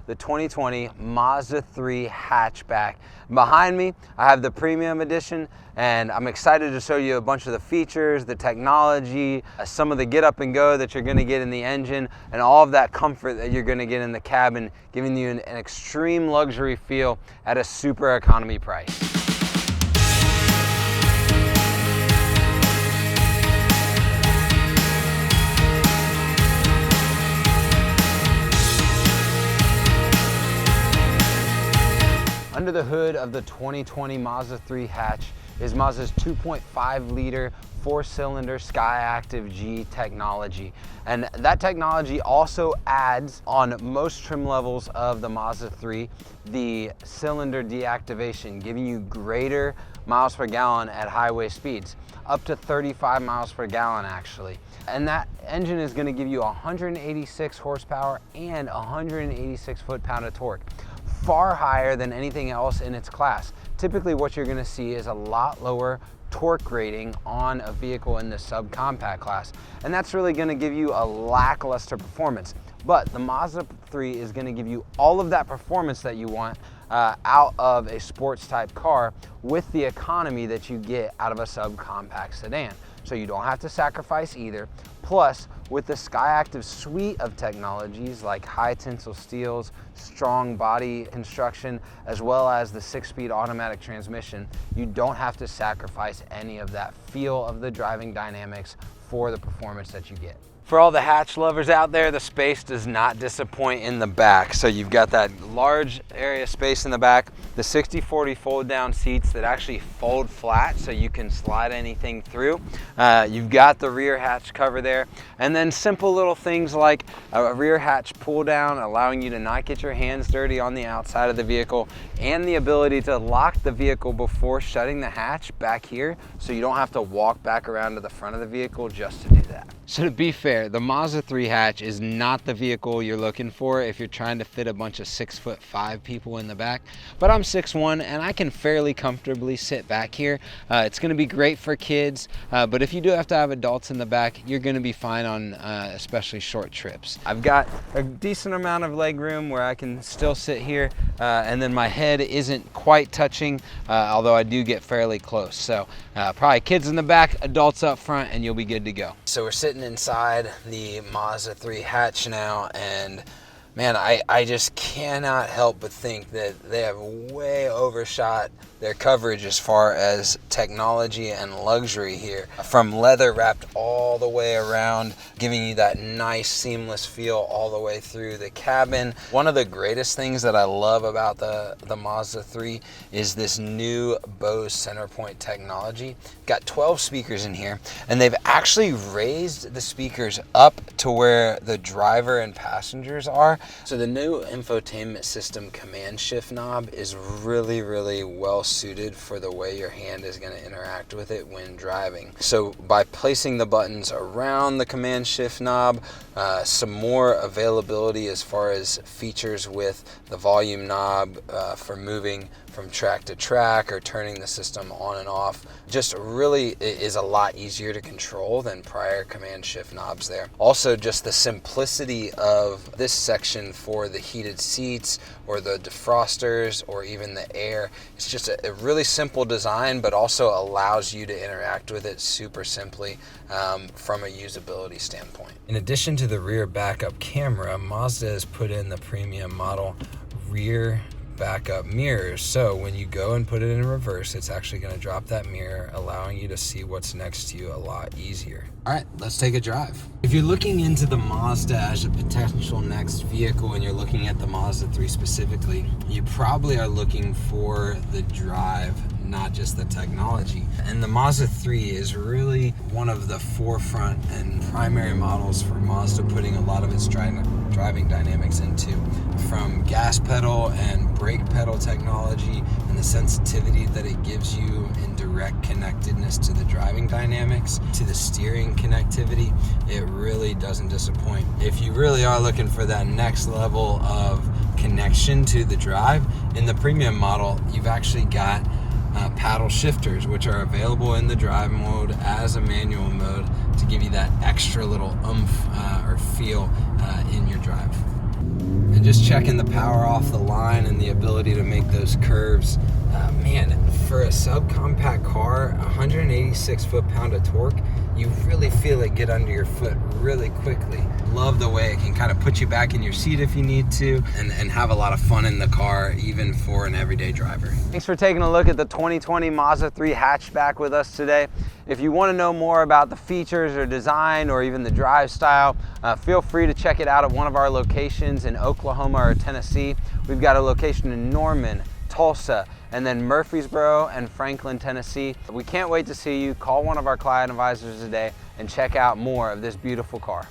the 2020 Mazda 3 Hatchback. Behind me, I have the Premium Edition, and I'm excited to show you a bunch of the features, the technology, some of the get up and go that you're gonna get in the engine, and all of that comfort that you're gonna get in the cabin, giving you an extreme luxury feel at a super economy price. Under the hood of the 2020 Mazda 3 Hatch is Mazda's 2.5 liter 4-cylinder Skyactiv G technology. And that technology also adds on most trim levels of the Mazda 3 the cylinder deactivation, giving you greater miles per gallon at highway speeds, up to 35 miles per gallon actually. And that engine is going to give you 186 horsepower and 186 foot-pound of torque, far higher than anything else in its class. Typically what you're going to see is a lot lower torque rating on a vehicle in the subcompact class, and that's really going to give you a lackluster performance. But the Mazda 3 is going to give you all of that performance that you want out of a sports type car with the economy that you get out of a subcompact sedan. So you don't have to sacrifice either. Plus, with the Skyactiv suite of technologies like high tensile steels, strong body construction, as well as the 6-speed automatic transmission, you don't have to sacrifice any of that feel of the driving dynamics for the performance that you get. For all the hatch lovers out there, the space does not disappoint in the back. So you've got that large area space in the back, the 60/40 fold down seats that actually fold flat so you can slide anything through. You've got the rear hatch cover there, and then simple little things like a rear hatch pull down, allowing you to not get your hands dirty on the outside of the vehicle, and the ability to lock the vehicle before shutting the hatch back here so you don't have to walk back around to the front of the vehicle just to do that. So to be fair, the Mazda 3 Hatch is not the vehicle you're looking for if you're trying to fit a bunch of 6'5" people in the back, but I'm 6'1" and I can fairly comfortably sit back here. It's gonna be great for kids, but if you do have to have adults in the back, you're gonna be fine on especially short trips. I've got a decent amount of leg room where I can still sit here, and then my head isn't quite touching, although I do get fairly close. So probably kids in the back, adults up front, and you'll be good to go. So we're sitting inside the Mazda 3 Hatch now, and man, I just cannot help but think that they have way overshot their coverage as far as technology and luxury here. From leather wrapped all the way around, giving you that nice seamless feel all the way through the cabin. One of the greatest things that I love about the Mazda 3 is this new Bose Centerpoint technology. Got 12 speakers in here, and they've actually raised the speakers up to where the driver and passengers are. So the new infotainment system command shift knob is really, really well suited for the way your hand is going to interact with it when driving. So by placing the buttons around the command shift knob, some more availability as far as features with the volume knob for moving from track to track or turning the system on and off, just really is a lot easier to control than prior command shift knobs there. Also, just the simplicity of this section for the heated seats or the defrosters or even the air. It's just a really simple design, but also allows you to interact with it super simply from a usability standpoint. In addition to the rear backup camera, Mazda has put in the premium model rear backup mirrors, so when you go and put it in reverse, it's actually going to drop that mirror, allowing you to see what's next to you a lot easier. All right, let's take a drive. If you're looking into the Mazda as a potential next vehicle and you're looking at the Mazda 3 specifically, you probably are looking for the drive, not just the technology. And the Mazda 3 is really one of the forefront and primary models for Mazda putting a lot of its driving dynamics into, from gas pedal and brake pedal technology and the sensitivity that it gives you in direct connectedness to the driving dynamics, to the steering connectivity. It really doesn't disappoint. If you really are looking for that next level of connection to the drive, in the premium model, you've actually got paddle shifters, which are available in the drive mode as a manual mode to give you that extra little oomph or feel in your drive. And just checking the power off the line and the ability to make those curves. Man, for a subcompact car, 186 foot-pound of torque, you really feel it get under your foot really quickly. Love the way it can kind of put you back in your seat if you need to, and have a lot of fun in the car, even for an everyday driver. Thanks for taking a look at the 2020 Mazda 3 Hatchback with us today. If you want to know more about the features or design or even the drive style, feel free to check it out at one of our locations in Oklahoma or Tennessee. We've got a location in Norman, Tulsa, and then Murfreesboro and Franklin, Tennessee. We can't wait to see you. Call one of our client advisors today and check out more of this beautiful car.